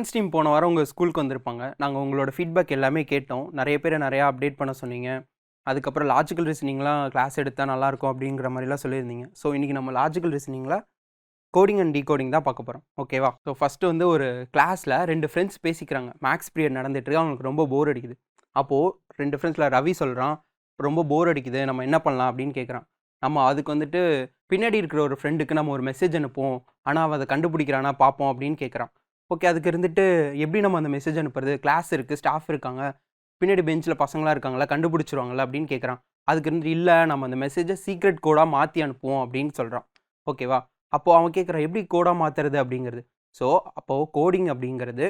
Dance team போன வாரம் உங்கள் ஸ்கூலுக்கு வந்திருப்பாங்க. நாங்கள் உங்களோட ஃபீட்பேக் எல்லாமே கேட்டோம். நிறைய பேர் நிறையா அப்டேட் பண்ண சொன்னீங்க. அதுக்கப்புறம் லாஜிக்கல் ரீசனிங்லாம் கிளாஸ் எடுத்தால் நல்லாயிருக்கும் அப்படிங்கிற மாதிரிலாம் சொல்லியிருந்தீங்க. ஸோ இன்றைக்கி நம்ம லாஜிக்கல் ரீசனிங்கில் கோடிங் அண்ட் டீகோடிங் தான் பார்க்க போகிறோம். ஓகேவா? ஸோ ஃபஸ்ட்டு வந்து ஒரு கிளாஸில் 2 ஃப்ரெண்ட்ஸ் பேசிக்கிறாங்க. மேக்ஸ் பீரியட் நடந்துகிட்ருக்கு. அவங்களுக்கு ரொம்ப போர் அடிக்குது. அப்போது 2 ஃப்ரெண்ட்ஸில் ரவி சொல்கிறான், ரொம்ப போர் அடிக்குது, நம்ம என்ன பண்ணலாம் அப்படின்னு கேட்குறான். நம்ம அதுக்கு வந்துட்டு பின்னாடி இருக்கிற ஒரு ஃப்ரெண்டுக்கு நம்ம ஒரு மெசேஜ் அனுப்புவோம், ஆனால் அவன் அதை கண்டுபிடிக்கிறானா பார்ப்போம் அப்படின்னு கேட்குறான். ஓகே, அதுக்கு இருந்துட்டு எப்படி நம்ம அந்த மெசேஜ் அனுப்புறது? கிளாஸ் இருக்குது, ஸ்டாஃப் இருக்காங்க, பின்னாடி பெஞ்சில் பசங்களாம் இருக்காங்களா, கண்டுபிடிச்சிருவாங்களா அப்படின்னு கேட்குறான். அதுக்கு இருந்துட்டு இல்லை, நம்ம அந்த மெசேஜை சீக்ரெட் கோடாக மாற்றி அனுப்புவோம் அப்படின்னு சொல்கிறான். ஓகேவா? அப்போது அவன் கேட்குறான், எப்படி கோடாக மாற்றுறது அப்படிங்கிறது. ஸோ அப்போது கோடிங் அப்படிங்கிறது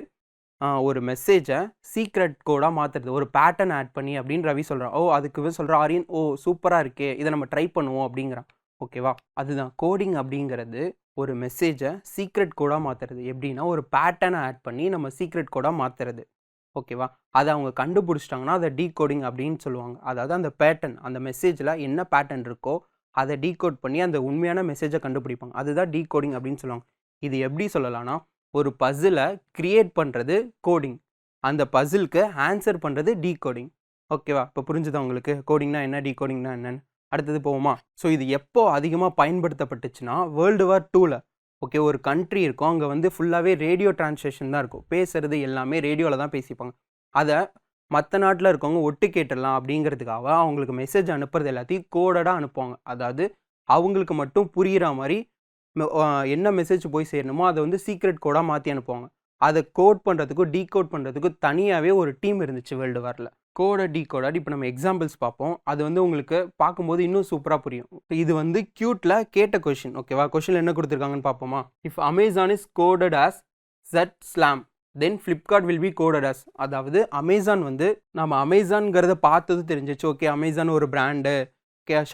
ஒரு மெசேஜை சீக்ரெட் கோடாக மாற்றுறது, ஒரு பேட்டர்ன் ஆட் பண்ணி அப்படின்னு ரவி சொல்கிறான். அதுக்கு சொல்கிறான் ஆரியன், சூப்பராக இருக்கே, இதை நம்ம ட்ரை பண்ணுவோம் அப்படிங்கிறான். ஓகேவா? அதுதான் கோடிங் அப்படிங்கிறது. ஒரு மெசேஜை சீக்ரெட் கோடாக மாற்றுறது. எப்படின்னா ஒரு பேட்டர்னை ஆட் பண்ணி நம்ம சீக்ரெட் கோடாக மாற்றுறது. ஓகேவா? அதை அவங்க கண்டுபிடிச்சிட்டாங்கன்னா அதை டீகோடிங் அப்படின்னு சொல்லுவாங்க. அதாவது அந்த பேட்டர்ன், அந்த மெசேஜில் என்ன பேட்டர்ன் இருக்கோ அதை டீகோட் பண்ணி அந்த உண்மையான மெசேஜை கண்டுபிடிப்பாங்க. அதுதான் டீகோடிங் அப்படின்னு சொல்லுவாங்க. இது எப்படி சொல்லலாம்னா, ஒரு பசிலை கிரியேட் பண்ணுறது கோடிங், அந்த பசிலுக்கு ஆன்சர் பண்ணுறது டீகோடிங். ஓகேவா? இப்போ புரிஞ்சுதா உங்களுக்கு கோடிங்னா என்ன, டீகோடிங்னா என்னன்னு? அடுத்தது போவோமா? ஸோ இது எப்போ அதிகமாக பயன்படுத்தப்பட்டுச்சுன்னா வேர்ல்டு வார் 2ல். ஓகே, ஒரு கண்ட்ரி இருக்கும், அங்கே வந்து ஃபுல்லாகவே ரேடியோ டிரான்ஸ்லேஷன் தான் இருக்கும். பேசுகிறது எல்லாமே ரேடியோவில் தான் பேசிப்பாங்க. அதை மற்ற நாட்டில் இருக்கவங்க ஒட்டு கேட்டுடலாம் அப்படிங்கிறதுக்காக அவங்களுக்கு மெசேஜ் அனுப்புறது எல்லாத்தையும் கோடடாக அனுப்புவாங்க. அதாவது அவங்களுக்கு மட்டும் புரிகிற மாதிரி என்ன மெசேஜ் போய் சேரணுமோ அதை வந்து சீக்ரெட் கோடாக மாற்றி அனுப்புவாங்க. அதை கோட் பண்ணுறதுக்கும் டீகோட் பண்ணுறதுக்கும் தனியாகவே ஒரு டீம் இருந்துச்சு வேர்ல்டு வாரில். கோடை டீகோடட். இப்போ நம்ம எக்ஸாம்பிள்ஸ் பார்ப்போம். அது வந்து உங்களுக்கு பார்க்கும்போது இன்னும் சூப்பராக புரியும். இது வந்து கியூட்டில் கேட்ட கொஷின். ஓகேவா? கொஷினில் என்ன கொடுத்துருக்காங்கன்னு பார்ப்போமா? If Amazon is coded as Z slam then Flipkart will be coded as. அதாவது அமேசான் வந்து நம்ம அமேசான்ங்கிறத பார்த்தது தெரிஞ்சிச்சு. ஓகே, அமேசான் ஒரு பிராண்டு,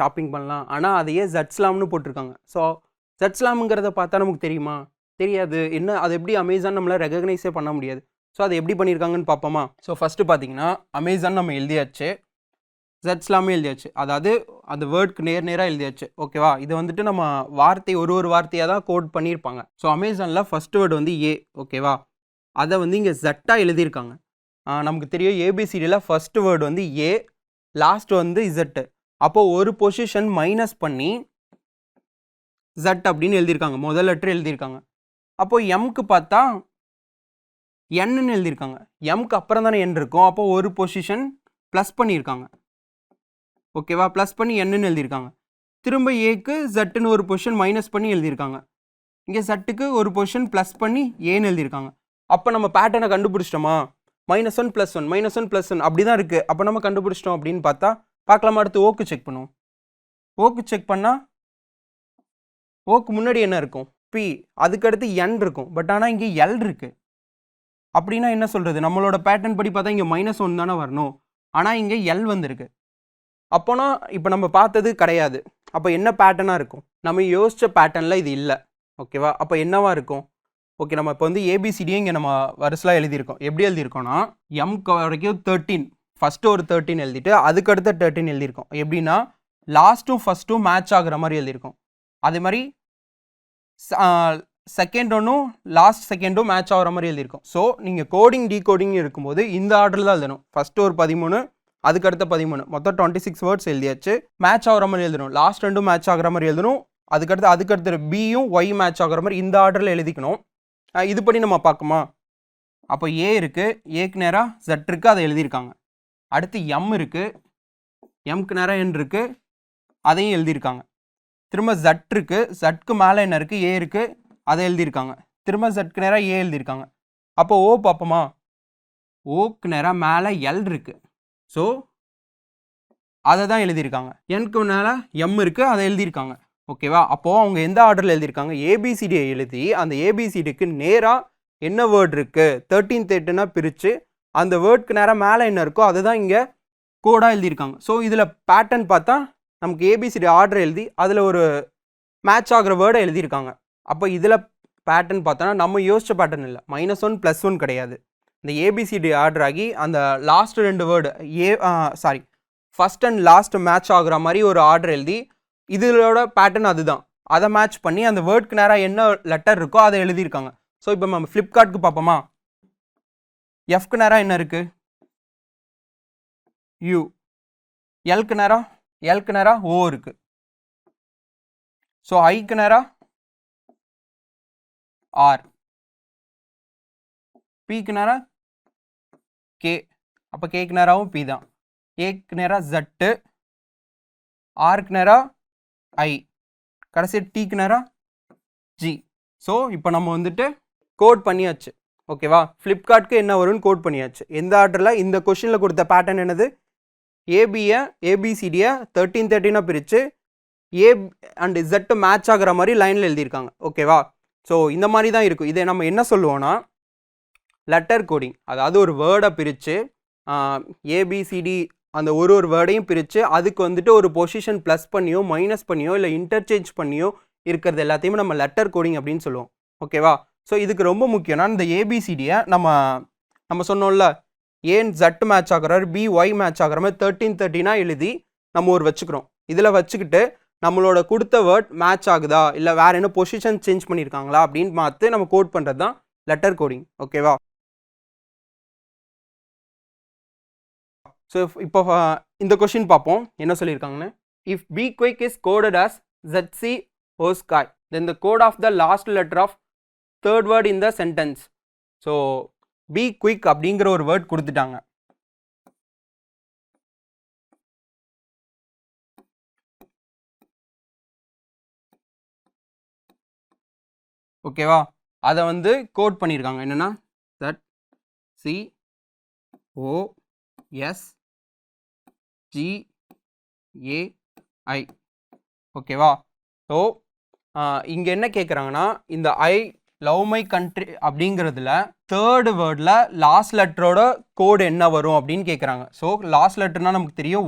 ஷாப்பிங் பண்ணலாம். ஆனால் அதையே Z ஸ்லாம்னு போட்டிருக்காங்க. ஸோ Z ஸ்லாம்ங்கிறத பார்த்தா நமக்கு தெரியுமா? தெரியாது. என்ன, அது எப்படி அமேசான் நம்மளால் ரெகக்னைஸே பண்ண முடியாது. ஸோ அதை எப்படி பண்ணியிருக்காங்கன்னு பார்ப்போமா? ஸோ ஃபஸ்ட்டு பார்த்தீங்கன்னா அமேசான் நம்ம எழுதியாச்சு, Z ஸ்லாமே எழுதியாச்சு. அதாவது அந்த வேர்டுக்கு நேராக எழுதியாச்சு. ஓகேவா? இது வந்துட்டு நம்ம வார்த்தை ஒரு வார்த்தையாக தான் கோட் பண்ணியிருப்பாங்க. ஸோ அமேசானில் ஃபஸ்ட் வேர்டு வந்து ஏ. ஓகேவா? அதை வந்து இங்கே ஜட்டாக எழுதியிருக்காங்க. நமக்கு தெரியும் ஏபிசிடியில் ஃபஸ்ட்டு வேர்டு வந்து ஏ, லாஸ்ட் வந்து இசட்டு. அப்போது ஒரு பொசிஷன் மைனஸ் பண்ணி ஜட் அப்படின்னு எழுதியிருக்காங்க, முதல் லெட்ரு எழுதியிருக்காங்க. அப்போது எம்க்கு பார்த்தா என்னு எழுதியிருக்காங்க. எம்க்கு அப்புறம் தானே என் இருக்கும். அப்போது ஒரு பொசிஷன் ப்ளஸ் பண்ணியிருக்காங்க. ஓகேவா? ப்ளஸ் பண்ணி என்னன்னு எழுதியிருக்காங்க. திரும்ப ஏக்கு ஜட்டுன்னு ஒரு பொசிஷன் மைனஸ் பண்ணி எழுதியிருக்காங்க. இங்கே ஜட்டுக்கு ஒரு பொசிஷன் ப்ளஸ் பண்ணி ஏன்னு எழுதியிருக்காங்க. அப்போ நம்ம பேட்டர்னை கண்டுபிடிச்சிட்டோமா? -1 +1 -1 +1 அப்படி தான் இருக்குது. அப்போ நம்ம கண்டுபிடிச்சிட்டோம் அப்படின்னு பார்த்தா பார்க்கலாமா? அடுத்து ஓக்கு செக் பண்ணுவோம். ஓக்கு செக் பண்ணால் ஓக்கு முன்னாடி என்ன இருக்கும்? பி. அதுக்கடுத்து என் இருக்கும். பட் ஆனால் இங்கே எல் இருக்குது. அப்படின்னா என்ன சொல்கிறது? நம்மளோட பேட்டர்ன் படி பார்த்தா இங்கே -1 தானே வரணும். ஆனால் இங்கே எல் வந்துருக்கு. அப்போனா இப்போ நம்ம பார்த்தது கிடையாது. அப்போ என்ன பேட்டர்னாக இருக்கும்? நம்ம யோசித்த பேட்டர்னில் இது இல்லை. ஓகேவா? அப்போ என்னவா இருக்கும்? ஓகே, நம்ம இப்போ வந்து ஏபிசிடியே இங்கே நம்ம வரிசலாக எழுதியிருக்கோம். எப்படி எழுதியிருக்கோம்னா எம்க்கு வரைக்கும் 13, ஃபஸ்ட்டு ஒரு 13 எழுதிட்டு அதுக்கடுத்த 13 எழுதியிருக்கோம். எப்படின்னா லாஸ்ட்டும் ஃபஸ்ட்டும் மேட்ச் ஆகுற மாதிரி எழுதியிருக்கோம். அதே மாதிரி செகண்ட் ஒன்றும் லாஸ்ட் செகண்டும் மேட்ச் ஆகிற மாதிரி எழுதியிருக்கோம். ஸோ நீங்கள் கோடிங் டீகோடிங் இருக்கும்போது இந்த ஆர்டரில் தான் எழுதணும். ஃபஸ்ட்டு ஒரு 13, அதுக்கடுத்த 13, மொத்தம் 26 வேர்ட்ஸ் எழுதியாச்சு. மேட்ச் ஆகிற மாதிரி எழுதணும். லாஸ்ட் ரெண்டும் மேட்ச் ஆகிற மாதிரி எழுதணும். அதுக்கடுத்து பியும் ஒய் மேட்ச் ஆகிற மாதிரி இந்த ஆர்டரில் எழுதிக்கணும். இது பண்ணி நம்ம பார்க்குமா? அப்போ ஏ இருக்குது, ஏக்கு நேராக ஜட் இருக்குது, அதை எழுதியிருக்காங்க. அடுத்து எம் இருக்குது, எம்க்கு நேராக என் இருக்குது, அதையும் எழுதியிருக்காங்க. திரும்ப ஜட் இருக்குது, ஜட்க்கு மேலே என்ன இருக்குது? ஏ இருக்குது, அதை எழுதியிருக்காங்க. திரும்ப ஜட்க்கு நேராக ஏ எழுதியிருக்காங்க. அப்போ ஓ பார்ப்போமா? ஓக்கு நேராக மேலே எல் இருக்குது. ஸோ அதை தான் எழுதியிருக்காங்க. என்க்கு மேலே எம் இருக்குது, அதை எழுதியிருக்காங்க. ஓகேவா? அப்போது அவங்க எந்த ஆர்டரில் எழுதியிருக்காங்க? ஏபிசிடியை எழுதி அந்த ஏபிசிடிக்கு நேராக என்ன வேர்டு இருக்குது 13 பிரித்து அந்த வேர்டுக்கு நேராக மேலே என்ன இருக்கோ அதை தான் இங்கே கோடாக எழுதியிருக்காங்க. ஸோ இதில் பேட்டர்ன் பார்த்தா நமக்கு ஏபிசிடி ஆர்டர் எழுதி அதில் ஒரு மேட்ச் ஆகிற வேர்டை எழுதியிருக்காங்க. அப்போ இதில் பேட்டர்ன் பார்த்தோன்னா நம்ம யோசித்த பேட்டர்ன் இல்லை, -1 +1 கிடையாது. இந்த ஏபிசிடி ஆர்டர் ஆகி அந்த last 2 word first and last match ஆகுற மாதிரி ஒரு ஆர்டர் எழுதி இதோட பேட்டர்ன் அதுதான். அதை மேட்ச் பண்ணி அந்த வேர்டுக்கு நேராக என்ன லெட்டர் இருக்கோ அதை எழுதியிருக்காங்க. ஸோ இப்போ நம்ம ஃப்ளிப்கார்ட்டுக்கு பார்ப்போமா? எஃப்க்கு நேராக என்ன இருக்குது? யூ. எல்க்கு நேராக ஓ இருக்குது. ஸோ ஐக்கு நேராக ஆர். பிக்கு நேராக கே. அப்போ கேக்கு நேராகவும் பி தான். ஏக்கு நேராக ஜட்டு. ஆருக்கு நேராக ஐ. கடைசி டீக்கு நேராக ஜி. ஸோ இப்போ நம்ம வந்துட்டு கோட் பண்ணியாச்சு. ஓகேவா? ஃப்ளிப்கார்ட்க்கு என்ன வரும்னு கோட் பண்ணியாச்சு. எந்த ஆர்டரில்? இந்த கொஷினில் கொடுத்த பேட்டர்ன் என்னது? ஏபிசிடியை 13 பிரித்து ஏ அண்ட் இசட்டு மேட்ச் ஆகிற மாதிரி லைனில் எழுதியிருக்காங்க. ஓகேவா? ஸோ இந்த மாதிரி தான் இருக்கும். இதை நம்ம என்ன சொல்லுவோன்னா லெட்டர் கோடிங். அதாவது ஒரு வேர்டை பிரித்து ஏபிசிடி அந்த ஒரு வேர்டையும் பிரித்து அதுக்கு வந்துட்டு ஒரு பொசிஷன் ப்ளஸ் பண்ணியோ மைனஸ் பண்ணியோ இல்லை இன்டர்சேஞ்ச் பண்ணியோ இருக்கிறது எல்லாத்தையுமே நம்ம லெட்டர் கோடிங் அப்படின்னு சொல்லுவோம். ஓகேவா? ஸோ இதுக்கு ரொம்ப முக்கியம்னா இந்த ஏபிசிடியை நம்ம சொன்னோம்ல, ஏன் ஜட் மேட்ச் ஆகிறாரு, பி ஒய் மேட்ச் ஆகிற மாதிரி 13 எழுதி நம்ம ஒரு வச்சுக்கிறோம். இதில் வச்சுக்கிட்டு நம்மளோட கொடுத்த வேர்ட் மேட்ச் ஆகுதா இல்லை வேறு என்ன பொசிஷன் சேஞ்ச் பண்ணியிருக்காங்களா அப்படின்னு பார்த்து நம்ம கோட் பண்ணுறது தான் லெட்டர் கோடிங். ஓகேவா? ஸோ இப்போ இந்த கொஷின் பார்ப்போம் என்ன சொல்லியிருக்காங்கன்னு. If B quick is coded as ZC OSCAI then the code of the last letter of third word in the sentence. So be quick அப்படிங்கிற ஒரு வேர்ட் கொடுத்துட்டாங்க. ஓகேவா? அதை வந்து கோட் பண்ணியிருக்காங்க என்னென்னா ZCOSGAI. ஓகேவா? ஸோ இங்கே என்ன கேட்குறாங்கன்னா இந்த ஐ லவ் மை கண்ட்ரி அப்படிங்கிறதுல தேர்டு வேர்டில் லாஸ்ட் லெட்டரோட கோடு என்ன வரும் அப்படின்னு கேட்குறாங்க. ஸோ லாஸ்ட் லெட்டர்னால் நமக்கு தெரியும்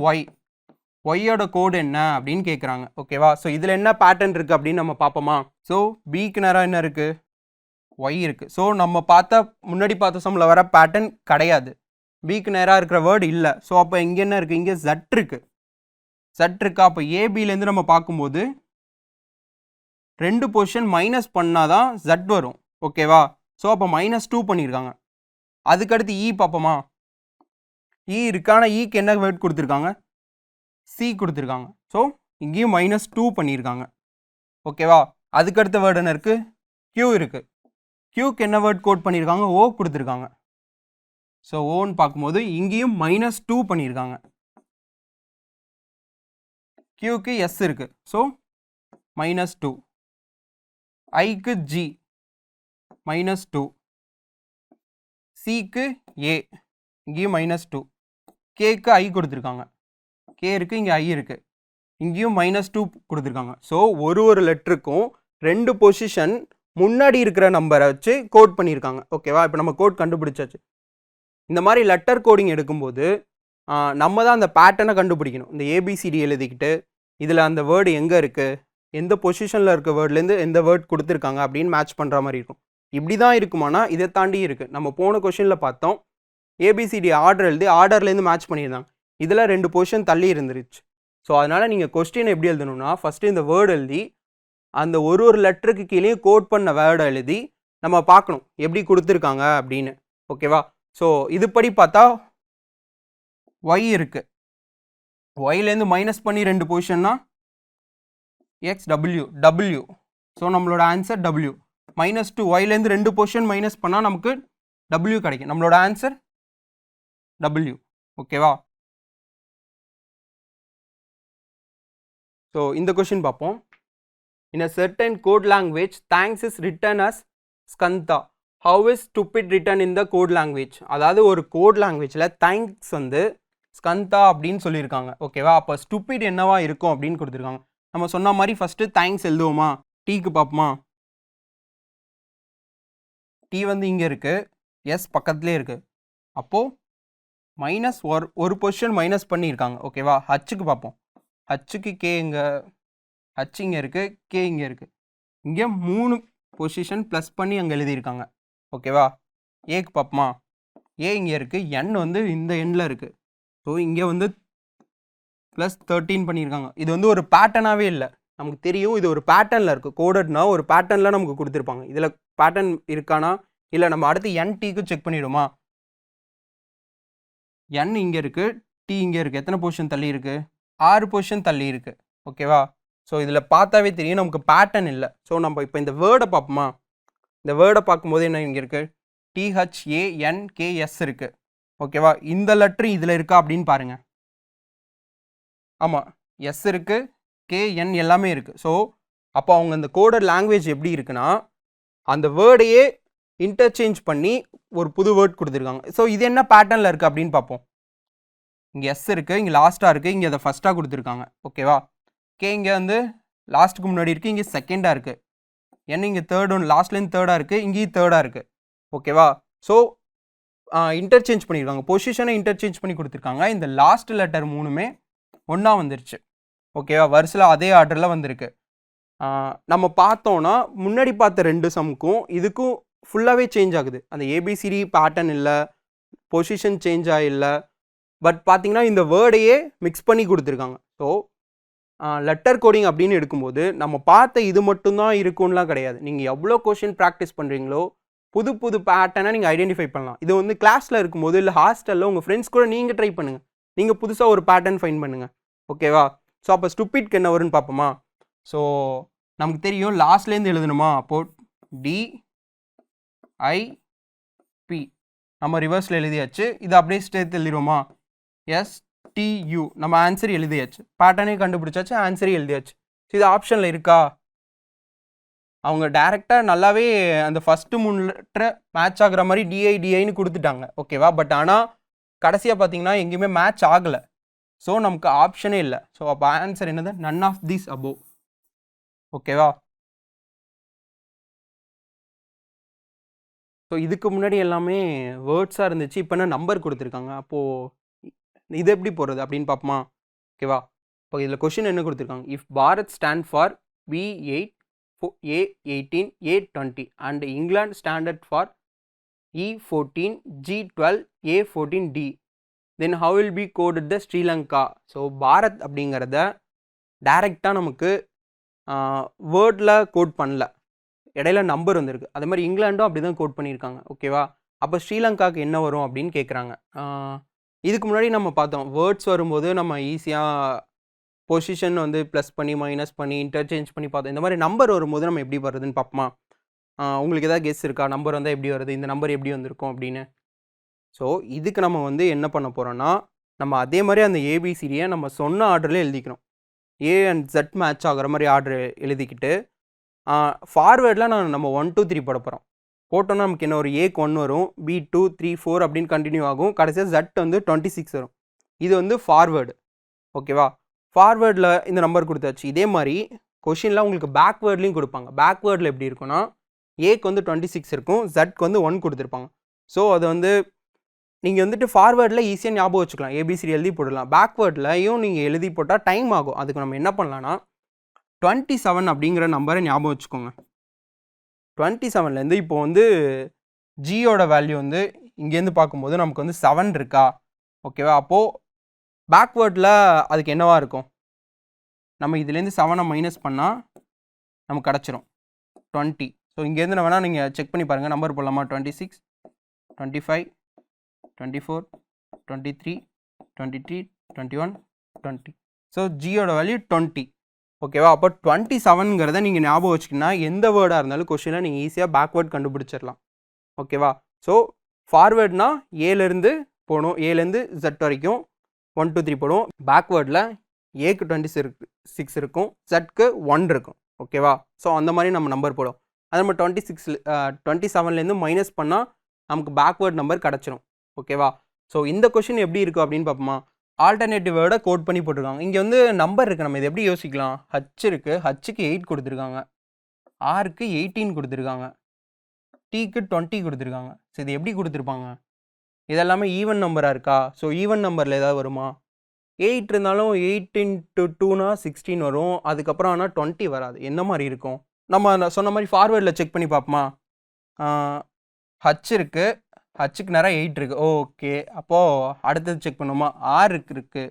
ஒய்யோட கோடு என்ன அப்படின்னு கேட்குறாங்க. ஓகேவா? ஸோ இதில் என்ன பேட்டர்ன் இருக்குது அப்படின்னு நம்ம பார்ப்போமா? ஸோ பிக்கு நேரம் என்ன இருக்குது? ஒய் இருக்குது. ஸோ நம்ம முன்னாடி பார்த்த சம்மில் வர பேட்டர்ன் கிடையாது. பிக்கு நேராக இருக்கிற வேர்டு இல்லை. ஸோ அப்போ இங்கே என்ன இருக்குது? இங்கே ஜட் இருக்குது. அப்போ ஏபிலேருந்து நம்ம பார்க்கும்போது 2 பொசிஷன் மைனஸ் பண்ணால் தான் ஜட் வரும். ஓகேவா? ஸோ அப்போ -2 பண்ணியிருக்காங்க. அதுக்கடுத்து இ பார்ப்போமா? இ இருக்கான ஈக்கு என்ன வேர்ட் கொடுத்துருக்காங்க? சி கொடுத்துருக்காங்க. ஸோ இங்கேயும் -2 பண்ணியிருக்காங்க. ஓகேவா? அதுக்கடுத்த வேர்டு என்ன இருக்குது? கியூ இருக்குது. கியூக்கு என்ன வேர்ட் கோட் பண்ணியிருக்காங்க? ஓ கொடுத்துருக்காங்க. ஸோ ஓன்னு பார்க்கும்போது இங்கேயும் -2 பண்ணியிருக்காங்க. கியூக்கு எஸ் இருக்குது. ஸோ -2. ஐக்கு ஜி -2. சிக்கு ஏ இங்கேயும் -2. கேக்கு ஐ கொடுத்துருக்காங்க. கே இருக்குது, இங்கே ஐ இருக்குது, இங்கேயும் -2 கொடுத்துருக்காங்க. ஸோ ஒரு லெட்டருக்கும் 2 பொசிஷன் முன்னாடி இருக்கிற நம்பரை வச்சு கோட் பண்ணியிருக்காங்க. ஓகேவா? இப்போ நம்ம கோட் கண்டுபிடிச்சாச்சு. இந்த மாதிரி லெட்டர் கோடிங் எடுக்கும்போது நம்ம தான் அந்த பேட்டர்னை கண்டுபிடிக்கணும். இந்த ஏபிசிடி எழுதிக்கிட்டு இதில் அந்த வேர்டு எங்கே இருக்குது, எந்த பொசிஷனில் இருக்க வேர்ட்லேருந்து எந்த வேர்ட் கொடுத்துருக்காங்க அப்படின்னு மேட்ச் பண்ணுற மாதிரி இருக்கும். இப்படி தான் இருக்குமானா இதை தாண்டி இருக்குது. நம்ம போன கொஷினில் பார்த்தோம் ஏபிசிடி ஆர்டர் எழுதி ஆர்டர்லேருந்து மேட்ச் பண்ணியிருந்தாங்க. இதில் 2 பொசிஷன் தள்ளி இருந்துருச்சு. ஸோ அதனால் நீங்கள் கொஸ்டின் எப்படி எழுதணும்னா ஃபஸ்ட்டு இந்த வேர்டு எழுதி அந்த ஒரு லெட்டருக்கு கீழே கோட் பண்ண வேர்டை எழுதி நம்ம பார்க்கணும் எப்படி கொடுத்துருக்காங்க அப்படின்னு. ஓகேவா? ஸோ இதுபடி பார்த்தா ஒய் இருக்குது. ஒய்லேருந்து மைனஸ் பண்ணி 2 பொசிஷன்னா டபிள்யூ. ஸோ நம்மளோட ஆன்சர் டபிள்யூ. -2 ஒய்லேருந்து 2 பொசிஷன் மைனஸ் பண்ணால் நமக்கு டபிள்யூ கிடைக்கும். நம்மளோட ஆன்சர் டபிள்யூ. ஓகேவா? ஸோ இந்த கொஷின் பார்ப்போம். In a certain code language, thanks is written as skanta. How is stupid written in the code language? அதாவது ஒரு கோட் லாங்குவேஜில் தேங்க்ஸ் வந்து ஸ்கந்தா அப்படின்னு சொல்லியிருக்காங்க. ஓகேவா? அப்போ ஸ்டூபிட் என்னவா இருக்கும் அப்படின்னு கொடுத்துருக்காங்க. நம்ம சொன்ன மாதிரி ஃபஸ்ட்டு தேங்க்ஸ் எழுதுவோமா? டீக்கு பார்ப்போமா? டி வந்து இங்கே இருக்குது, எஸ் பக்கத்துலேயே இருக்குது. அப்போது மைனஸ் ஒரு பொசிஷன் மைனஸ் பண்ணியிருக்காங்க. ஓகேவா? ஹச்சுக்கு பார்ப்போம். ஹச்சுக்கு கே இங்கே, ஹச் இங்கே இருக்குது, கே இங்கே இருக்குது. இங்கே 3 பொசிஷன் ப்ளஸ் பண்ணி அங்கே எழுதியிருக்காங்க. ஓகேவா? ஏக்கு பார்ப்போமா? ஏ இங்கே இருக்குது, என் வந்து இந்த எண்ணில் இருக்குது. ஸோ இங்கே வந்து +13 பண்ணியிருக்காங்க. இது வந்து ஒரு பேட்டர்னாகவே இல்லை. நமக்கு தெரியும் இது ஒரு பேட்டர்னில் இருக்குது. கோடட்னா ஒரு பேட்டர்னில் நமக்கு கொடுத்துருப்பாங்க. இதில் பேட்டர்ன் இருக்கானா இல்லை நம்ம அடுத்து என்டிக்கு செக் பண்ணிவிடுமா? என் இங்கே இருக்குது, டி இங்கே இருக்குது. எத்தனை பொசிஷன் தள்ளி இருக்குது? 6 பொசிஷன் தள்ளி இருக்குது. ஓகேவா? ஸோ இதில் பார்த்தாவே தெரியும் நமக்கு பேட்டர்ன் இல்லை. ஸோ நம்ம இப்போ இந்த வேர்டை பார்ப்போமா? இந்த வேர்டை பார்க்கும்போது என்ன இங்கே இருக்குது? THANKS இருக்குது. ஓகேவா? இந்த லெட்ரு இதில் இருக்கா அப்படின்னு பாருங்கள். ஆமாம், எஸ் இருக்குது, KN எல்லாமே இருக்குது. ஸோ அப்போ அவங்க அந்த கோடட் லாங்குவேஜ் எப்படி இருக்குன்னா, அந்த வேர்டையே இன்டர்சேஞ்ச் பண்ணி ஒரு புது வேர்ட் கொடுத்துருக்காங்க. ஸோ இது என்ன பேட்டர்னில் இருக்குது அப்படின்னு பார்ப்போம். இங்கே எஸ் இருக்குது, இங்கே லாஸ்ட்டாக இருக்குது, இங்கே அதை ஃபஸ்ட்டாக கொடுத்துருக்காங்க. ஓகேவா? இங்கே வந்து லாஸ்ட்டுக்கு முன்னாடி இருக்குது, இங்கே செகண்டாக இருக்குது. ஏன்னா இங்கே தேர்ட் ஒன் லாஸ்ட்லேருந்து தேர்டாக இருக்குது, இங்கேயும் தேர்டாக இருக்குது. ஓகேவா? ஸோ இன்டர்சேஞ்ச் பண்ணியிருக்காங்க, பொசிஷனை இன்டர்சேஞ்ச் பண்ணி கொடுத்துருக்காங்க. இந்த லாஸ்ட் லெட்டர் 3மே ஒன்றா வந்துருச்சு. ஓகேவா? வரிசையில் அதே ஆர்டரில் வந்திருக்கு. நம்ம பார்த்தோன்னா முன்னாடி பார்த்த 2 சம்முக்கும் இதுக்கும் ஃபுல்லாகவே சேஞ்ச் ஆகுது. அந்த ஏபிசிடி பேட்டர்ன் இல்லை, பொசிஷன் சேஞ்ச் ஆகில்லை. பட் பார்த்தீங்கன்னா இந்த வேர்டையே மிக்ஸ் பண்ணி கொடுத்துருக்காங்க. ஸோ லெட்டர் கோடிங் அப்படின்னு எடுக்கும்போது நம்ம பார்த்த இது மட்டும்தான் இருக்கும்லாம் கிடையாது. நீங்கள் எவ்வளோ கொஷின் ப்ராக்டிஸ் பண்ணுறீங்களோ புது புது பேட்டர்னை நீங்கள் ஐடென்டிஃபை பண்ணலாம். இது வந்து கிளாஸில் இருக்கும்போது இல்லை ஹாஸ்டலில் உங்கள் ஃப்ரெண்ட்ஸ் கூட நீங்கள் ட்ரை பண்ணுங்கள். நீங்கள் புதுசாக ஒரு பேட்டர்ன் ஃபைன் பண்ணுங்கள். ஓகேவா? ஸோ அப்போ ஸ்டூபிட்க்கு என்ன வரும்னு பார்ப்போமா? ஸோ நமக்கு தெரியும் லாஸ்ட்லேருந்து எழுதணுமா? அப்போது DIP நம்ம ரிவர்ஸில் எழுதியாச்சு. இது அப்படியே ஸ்டேட் எழுதிடுவோமா? STU நம்ம ஆன்சர் எழுதியாச்சு. பேட்டர்னே கண்டுபிடிச்சாச்சு, ஆன்சரே எழுதியாச்சு. ஸோ இது ஆப்ஷனில் இருக்கா? அவங்க டேரெக்டாக நல்லாவே அந்த ஃபஸ்ட்டு 3 லெட்டரை மேட்ச் ஆகுற மாதிரி DIன்னு கொடுத்துட்டாங்க. ஓகேவா? பட் ஆனால் கடைசியாக பார்த்தீங்கன்னா எங்கேயுமே மேட்ச் ஆகலை. ஸோ நமக்கு ஆப்ஷனே இல்லை. ஸோ அப்போ ஆன்சர் என்னது? None of these above. ஓகேவா? ஸோ இதுக்கு முன்னாடி எல்லாமே வேர்ட்ஸாக இருந்துச்சு, இப்போ என்ன நம்பர் கொடுத்துருக்காங்க. அப்போது இது எப்படி போகிறது அப்படின்னு பார்ப்போமா? ஓகேவா? இப்போ இதில் கொஷின் என்ன கொடுத்துருக்காங்க? If Bharat stand for B8, A18, A20 and England standard for E14, G12, A14D then how will be coded the Sri Lanka. So Bharat அப்படிங்கிறத டைரெக்டாக நமக்கு வேர்டில் கோட் பண்ணல, இடையில நம்பர் வந்திருக்கு. அதே மாதிரி இங்கிலாண்டும் அப்படி தான் கோட் பண்ணியிருக்காங்க. ஓகேவா? அப்போ ஸ்ரீலங்காவுக்கு என்ன வரும் அப்படின்னு கேட்குறாங்க. இதுக்கு முன்னாடி நம்ம பார்த்தோம் வேர்ட்ஸ் வரும்போது நம்ம ஈஸியாக பொசிஷன் வந்து ப்ளஸ் பண்ணி மைனஸ் பண்ணி இன்டர்சேஞ்ச் பண்ணி பார்த்தோம். இந்த மாதிரி நம்பர் வரும்போது நம்ம எப்படி வருதுன்னு பார்ப்போமா? உங்களுக்கு எதாவது கெஸ் இருக்கா? நம்பர் வந்தால் எப்படி வருது, இந்த நம்பர் எப்படி வந்திருக்கும் அப்படின்னு? ஸோ இதுக்கு நம்ம வந்து என்ன பண்ண போகிறோன்னா, நம்ம அதே மாதிரி அந்த ஏபிசிடியை நம்ம சொன்ன ஆர்டரில் எழுதிக்கணும். A and Z மேட்ச் ஆகிற மாதிரி ஆர்டர் எழுதிக்கிட்டு ஃபார்வேர்டில் நம்ம 1 2 3 போட போகிறோம். போட்டோன்னா நமக்கு என்ன ஒரு Aக்கு 1 வரும், B 2 3 4 அப்படின்னு கண்டினியூ ஆகும். கடைசியாக Z வந்து 26 வரும். இது வந்து ஃபார்வேர்டு. ஓகேவா? ஃபார்வேர்டில் இந்த நம்பர் கொடுத்தாச்சு. இதே மாதிரி கொஷினில் உங்களுக்கு பேக்வேர்ட்லேயும் கொடுப்பாங்க. பேக்வேர்டில் எப்படி இருக்குன்னா Aக்கு வந்து 26 இருக்கும், Zக்கு வந்து 1 கொடுத்துருப்பாங்க. ஸோ அது வந்து நீங்கள் வந்துட்டு ஃபார்வேர்டில் ஈஸியாக ஞாபகம் வச்சுக்கலாம், ஏபிசிடி எழுதி போடலாம். பேக்வேர்ட்லையும் நீங்கள் எழுதி போட்டால் டைம் ஆகும். அதுக்கு நம்ம என்ன பண்ணலான்னா 27 அப்படிங்கிற நம்பரை ஞாபகம் வச்சுக்கோங்க. 27லேருந்து இப்போ வந்து ஜியோட வேல்யூ வந்து இங்கேருந்து பார்க்கும்போது நமக்கு வந்து 7 இருக்கா? ஓகேவா? அப்போது பேக்வேர்டில் அதுக்கு என்னவா இருக்கும்? நம்ம இதுலேருந்து 7 மைனஸ் பண்ணால் நமக்கு கிடச்சிரும் 20. ஸோ இங்கேருந்து நான் வேணால் நீங்கள் செக் பண்ணி பாருங்கள். நம்பர் போடலாமா? 26, 25, 24, 23, 23, 21, 20. ஸோ ஜியோட வேல்யூ 20. ஓகேவா? அப்போ 27ங்கிறத நீங்கள் ஞாபகம் வச்சுக்கிங்கன்னா எந்த வேர்டாக இருந்தாலும் கொஷினில் நீங்கள் ஈஸியாக பேக்வேர்ட் கண்டுபிடிச்சிடலாம். ஓகேவா? ஸோ ஃபார்வேர்ட்னா ஏலேருந்து போகணும், ஏலேருந்து Z வரைக்கும் 1 2 3 போடும். பேக்வேர்டில் ஏக்கு 26 இருக்கும், Zக்கு 1 இருக்கும். ஓகேவா? ஸோ அந்த மாதிரி நம்ம நம்பர் போடும். அது நம்ம 27லேருந்து மைனஸ் பண்ணால் நமக்கு பேக்வேர்ட் நம்பர் கிடச்சிரும். ஓகேவா? ஸோ இந்த கொஷின் எப்படி இருக்குது அப்படின்னு பார்ப்போமா? ஆல்டர்னேட்டிவ் வேர்டை கோட் பண்ணி போட்டிருக்காங்க. இங்கே வந்து நம்பர் இருக்குது, நம்ம இது எப்படி யோசிக்கலாம்? H இருக்குது, Hக்கு 8 கொடுத்துருக்காங்க, Rக்கு 18 கொடுத்துருக்காங்க, Tக்கு 20 கொடுத்துருக்காங்க. ஸோ இது எப்படி கொடுத்துருப்பாங்க? இதெல்லாமே ஈவன் நம்பராக இருக்கா? ஸோ ஈவன் நம்பரில் ஏதாவது வருமா? 8 இருந்தாலும் 8 × 2னா 16 வரும். அதுக்கப்புறம் ஆனால் 20 வராது. என்ன மாதிரி இருக்கும்? நம்ம சொன்ன மாதிரி ஃபார்வேர்டில் செக் பண்ணி பார்ப்போமா? H இருக்குது, Hக்கு நேரம் 8 இருக்குது. ஓகே, அப்போது அடுத்தது செக் பண்ணுவோமா? Rக்கு இருக்குது,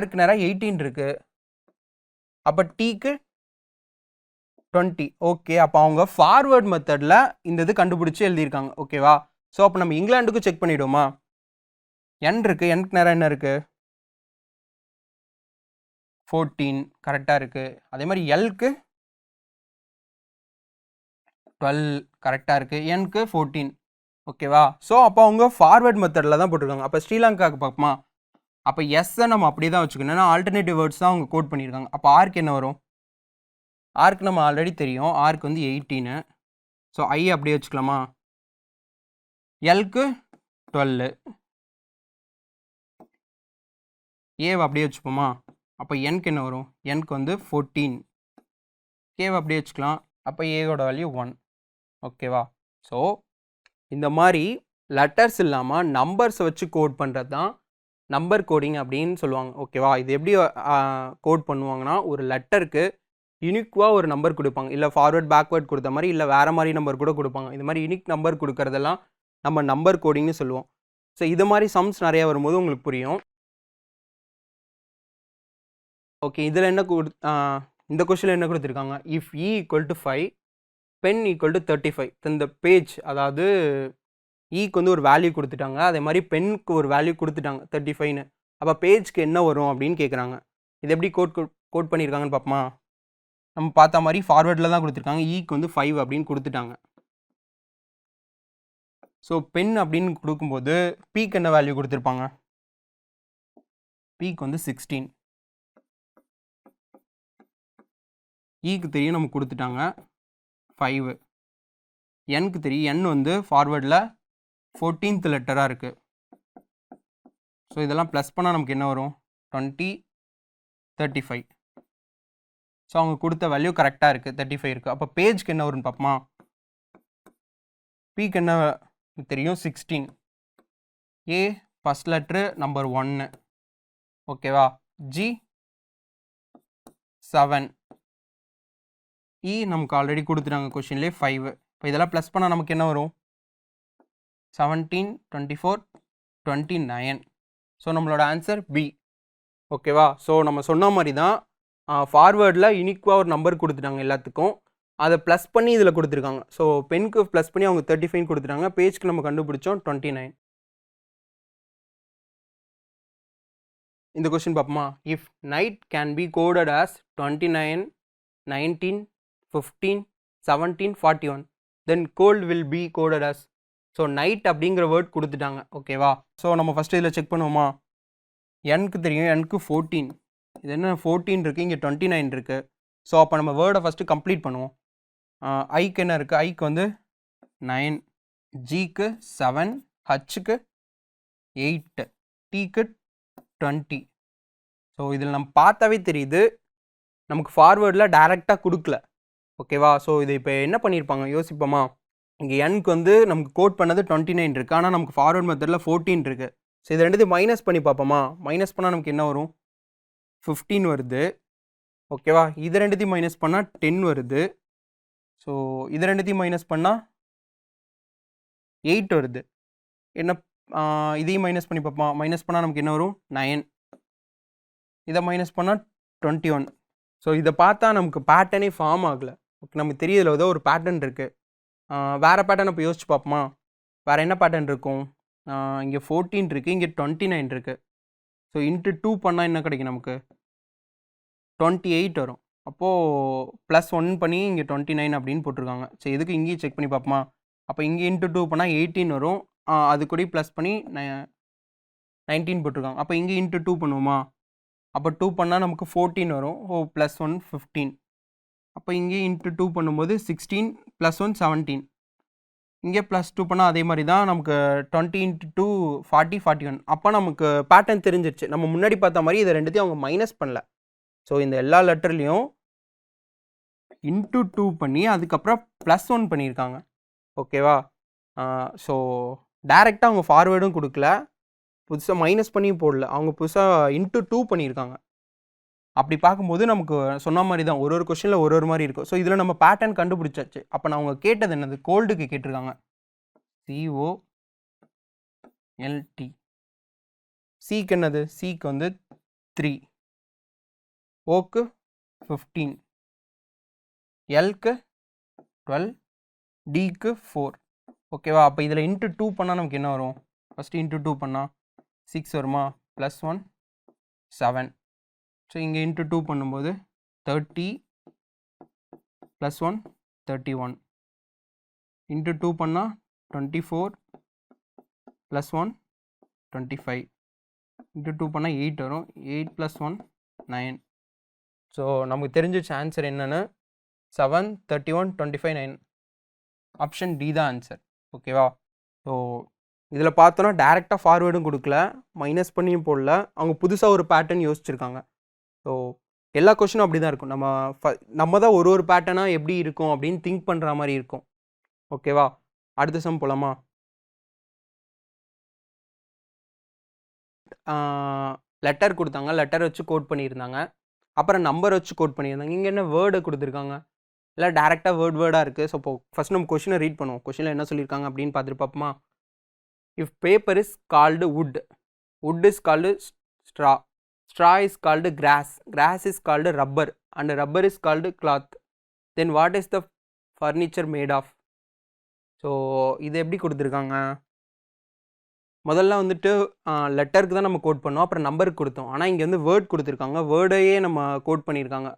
Rக்கு நேரம் 18 இருக்குது. அப்போ Tக்கு 20. ஓகே, அப்போ அவங்க ஃபார்வேர்ட் மெத்தடில் இந்த இது கண்டுபிடிச்சி எழுதியிருக்காங்க. ஓகேவா? ஸோ அப்போ நம்ம இங்கிலாண்டுக்கும் செக் பண்ணிவிடுவோமா? என் இருக்குது, என்க்கு நேரம் என்ன இருக்குது 14 கரெக்டாக இருக்குது. அதே மாதிரி எல்க்கு 12 கரெக்டாக இருக்குது. என்க்கு 14 ஓகேவா. ஸோ அப்போ அவங்க ஃபார்வர்ட் மெத்தடில் தான் போட்டிருக்காங்க. அப்போ ஸ்ரீலங்காவுக்கு பார்ப்போமா, அப்போ எஸ்ஸை நம்ம அப்படியே தான் வச்சுக்கணும். ஏன்னா ஆல்டர்னேட்டிவ் வேர்ட்ஸ் தான் அவங்க கோட் பண்ணியிருக்காங்க. அப்போ ஆர்க்கு என்ன வரும், ஆர்க்கு நம்ம ஆல்ரெடி தெரியும், ஆர்க்கு வந்து 18. ஸோ ஐ அப்படியே வச்சுக்கலாமா, எல்க்கு 12, ஏவை அப்படியே வச்சுப்போமா. அப்போ என்க்கு என்ன வரும், என்க்கு வந்து 14, கேவை அப்படியே வச்சுக்கலாம். அப்போ ஏவோட வேல்யூ 1 ஓகேவா. ஸோ இந்த மாதிரி லெட்டர்ஸ் இல்லாமல் நம்பர்ஸை வச்சு கோட் பண்ணுறது தான் நம்பர் கோடிங் அப்படின்னு சொல்லுவாங்க ஓகேவா. இது எப்படி கோட் பண்ணுவாங்கன்னா, ஒரு லெட்டருக்கு யூனிக்வாக ஒரு நம்பர் கொடுப்பாங்க, இல்லை ஃபார்வர்ட் பேக்வேர்ட் கொடுத்த மாதிரி, இல்லை வேறு மாதிரி நம்பர் கூட கொடுப்பாங்க. இந்த மாதிரி யூனிக் நம்பர் கொடுக்கறதெல்லாம் நம்ம நம்பர் கோடிங்னு சொல்லுவோம். ஸோ இது மாதிரி சம்ஸ் நிறையா வரும்போது உங்களுக்கு புரியும். ஓகே, இதில் என்ன இந்த கொஸ்டினில் என்ன கொடுத்துருக்காங்க, if E equal to 5 ben equal to 35. இந்த பேஜ் அதாவது ஈக்கு வந்து ஒரு வேல்யூ கொடுத்துட்டாங்க, அதே மாதிரி பென்னுக்கு ஒரு வேல்யூ கொடுத்துட்டாங்க 35ன்னு. அப்போ பேஜ்க்கு என்ன வரும் அப்படின்னு கேட்குறாங்க. இது எப்படி கோட் பண்ணியிருக்காங்கன்னு பார்ப்போமா. நம்ம பார்த்த மாதிரி ஃபார்வேர்டில் தான் கொடுத்துருக்காங்க, ஈக்கு வந்து 5 அப்படின்னு கொடுத்துட்டாங்க. ஸோ பென் அப்படின்னு கொடுக்கும்போது பீக்கு என்ன வேல்யூ கொடுத்துருப்பாங்க, பீக்கு வந்து 16. ஈக்கு தெரியும் நம்ம கொடுத்துட்டாங்க 5. என்க்கு தெரியும், என் வந்து ஃபார்வேர்டில் 14th லெட்டராக இருக்குது. ஸோ இதெல்லாம் ப்ளஸ் பண்ணால் நமக்கு என்ன வரும் 20, 35. ஸோ அவங்க கொடுத்த வேல்யூ கரெக்டாக இருக்குது, 35 இருக்குது. அப்போ பேஜ்க்கு என்ன வரும்னு பார்ப்போமா. பீக்கு என்ன தெரியும் 16, ஏ ஃபஸ்ட் லெட்ரு நம்பர் 1 ஓகேவா, ஜி 7, இ நமக்கு ஆல்ரெடி கொடுத்துட்டாங்க கொஷின்லேயே 5. இப்போ இதெல்லாம் ப்ளஸ் பண்ணால் நமக்கு என்ன வரும் 17, 24, 29. ஸோ நம்மளோட ஆன்சர் பி ஓகேவா. ஸோ நம்ம சொன்ன மாதிரி தான் ஃபார்வேர்டில் யூனிக்வாக ஒரு நம்பர் கொடுத்துட்டாங்க எல்லாத்துக்கும், அதை ப்ளஸ் பண்ணி இதில் கொடுத்துருக்காங்க. ஸோ பென்க்கு ப்ளஸ் பண்ணி அவங்க 35 கொடுத்துட்டாங்க, பேஜ்க்கு நம்ம கண்டுபிடிச்சோம் 29. இந்த கொஸ்டின் பார்ப்போமா. If night can be coded as 29, 19, 15, 17, 41 then gold will be coded as. So night அப்படிங்கிற வேர்ட் கொடுத்துட்டாங்க ஓகேவா. ஸோ நம்ம ஃபஸ்ட்டு இதில் செக் பண்ணுவோமா. என்க்கு தெரியும், என்க்கு 14, இது என்ன 14 இருக்குது, இங்கே 29 இருக்குது. ஸோ அப்போ நம்ம வேர்டை ஃபஸ்ட்டு கம்ப்ளீட் பண்ணுவோம். ஐக்கு என்ன இருக்குது, ஐக்கு வந்து 9, ஜிக்கு 7, ஹச்சுக்கு 8, டீக்கு 20. ஸோ இதில் நம்ம பார்த்தாவே தெரியுது நமக்கு ஃபார்வேர்டில் டைரெக்டாக கொடுக்கல ஓகேவா. ஸோ இது இப்போ என்ன பண்ணியிருப்பாங்க யோசிப்போமா. இங்கே என்க்கு வந்து நமக்கு கோட் பண்ணது 29 இருக்குது, ஆனால் நமக்கு ஃபார்வர்ட் மெத்தடில் 14 இருக்குது. ஸோ இது ரெண்டுத்தையும் மைனஸ் பண்ணி பார்ப்போமா. மைனஸ் பண்ணால் நமக்கு என்ன வரும் 15 வருது ஓகேவா. இது ரெண்டுத்தையும் மைனஸ் பண்ணால் 10 வருது. ஸோ இது ரெண்டுத்தையும் மைனஸ் பண்ணால் 8 வருது. என்ன இதையும் மைனஸ் பண்ணி பார்ப்போமா. மைனஸ் பண்ணால் நமக்கு என்ன வரும் 9. இதை மைனஸ் பண்ணால் 21. ஸோ இதை பார்த்தா நமக்கு பேட்டர்னே ஃபார்ம் ஆகலை. ஓகே, நமக்கு தெரியல ஏதோ ஒரு பேட்டர்ன் இருக்குது. வேறு பேட்டர்ன் இப்போ யோசிச்சு பார்ப்போமா. வேறு என்ன பேட்டர்ன் இருக்கும், இங்கே 14 இருக்குது, இங்கே 29 இருக்குது. ஸோ இன்ட்டு 2 பண்ணால் என்ன கிடைக்கும் நமக்கு 28 வரும். அப்போது ப்ளஸ் 1 பண்ணி இங்கே 29 அப்படின்னு போட்டிருக்காங்க. சரி, எதுக்கு இங்கேயும் செக் பண்ணி பார்ப்போமா. அப்போ இங்கே இன்ட்டு 2 பண்ணால் 18 வரும், அது கூட ப்ளஸ் பண்ணி 19 போட்டிருக்காங்க. அப்போ இங்கே இன்ட்டு 2 பண்ணுவோமா. அப்போ 2 பண்ணால் நமக்கு 14 வரும். ப்ளஸ் 1 15. அப்போ இங்கே இன்ட்டு 2 பண்ணும்போது 16 ப்ளஸ் 1 17. இங்கே ப்ளஸ் 2 பண்ணால் அதே மாதிரி தான் நமக்கு 20 இன்ட்டு 2 40, 41. அப்போ நமக்கு பேட்டர்ன் தெரிஞ்சிருச்சு. நம்ம முன்னாடி பார்த்த மாதிரி இதை ரெண்டுத்தையும் அவங்க மைனஸ் பண்ணல. ஸோ இந்த எல்லா லெட்டர்லேயும் இன்ட்டு 2 பண்ணி அதுக்கப்புறம் ப்ளஸ் 1 பண்ணியிருக்காங்க ஓகேவா. ஸோ டைரெக்டாக அவங்க ஃபார்வேர்டும் கொடுக்கல, புதுசாக மைனஸ் பண்ணியும் போடல, அவங்க புதுசாக இன்ட்டு 2 பண்ணியிருக்காங்க. அப்படி பார்க்கும்போது நமக்கு சொன்ன மாதிரி தான் ஒரு கொஸ்டினில் ஒரு மாதிரி இருக்கும். ஸோ இதில் நம்ம பேட்டர்ன் கண்டுபிடிச்சாச்சு. அப்போ நான் அவங்க கேட்டது என்னது, கோல்டுக்கு கேட்டிருக்காங்க. COLT. சிக்கு என்னது, சிக்கு வந்து 3, ஓக்கு 15, எல்க்கு 12, டிக்கு 4 ஓகேவா. அப்போ இதில் இன்ட்டு 2 பண்ணால் நமக்கு என்ன வரும், ஃபஸ்ட்டு இன்ட்டு 2 பண்ணால் 6 வருமா, +1 7. ஸோ இங்கே இன்ட்டு 2 பண்ணும்போது 30 +1 31. இன்ட்டு 2 பண்ணால் 24 +1 25. இன்ட்டு 2 பண்ணால் 8 வரும். 8 + 1 9. ஸோ நமக்கு தெரிஞ்சிச்சு ஆன்சர் என்னென்னு 7 31 25 9. ஆப்ஷன் டி தான் ஆன்சர். ஓகேவா? ஸோ இதில் பார்த்தோன்னா டேரெக்டாக ஃபார்வேர்டும் கொடுக்கல, மைனஸ் பண்ணியும் போடல, அவங்க புதுசாக ஒரு பேட்டர்ன் யோசிச்சிருக்காங்க. ஸோ எல்லா கொஷினும் அப்படி தான் இருக்கும். நம்ம தான் ஒரு பேட்டர்னாக எப்படி இருக்கும் அப்படின்னு திங்க் பண்ணுற மாதிரி இருக்கும். ஓகேவா? அடுத்த சம் போலாமா? லெட்டர் கொடுத்தாங்க, லெட்டர் வச்சு கோட் பண்ணியிருந்தாங்க, அப்புறம் நம்பர் வச்சு கோட் பண்ணியிருந்தாங்க. இங்கே என்ன வேர்டை கொடுத்துருக்காங்க, இல்லை டேரெக்டாக வேர்டாக இருக்குது. ஸோ இப்போ ஃபஸ்ட் நம்ம கொஷினை ரீட் பண்ணுவோம். கொஷினில் என்ன சொல்லியிருக்காங்க அப்படின்னு பார்த்துட்டு பார்ப்போமா? If paper is called wood, wood is called straw, straw is called grass, grass is called rubber, and rubber is called cloth, then what is the furniture made of? So இது எப்படி கொடுத்துருக்காங்க? முதல்ல வந்துட்டு லெட்டருக்கு தான் நம்ம கோட் பண்ணோம், அப்புறம் நம்பருக்கு கொடுத்தோம். ஆனால் இங்கே வந்து வேர்ட் கொடுத்துருக்காங்க, வேர்டையே நம்ம கோட் பண்ணியிருக்காங்க.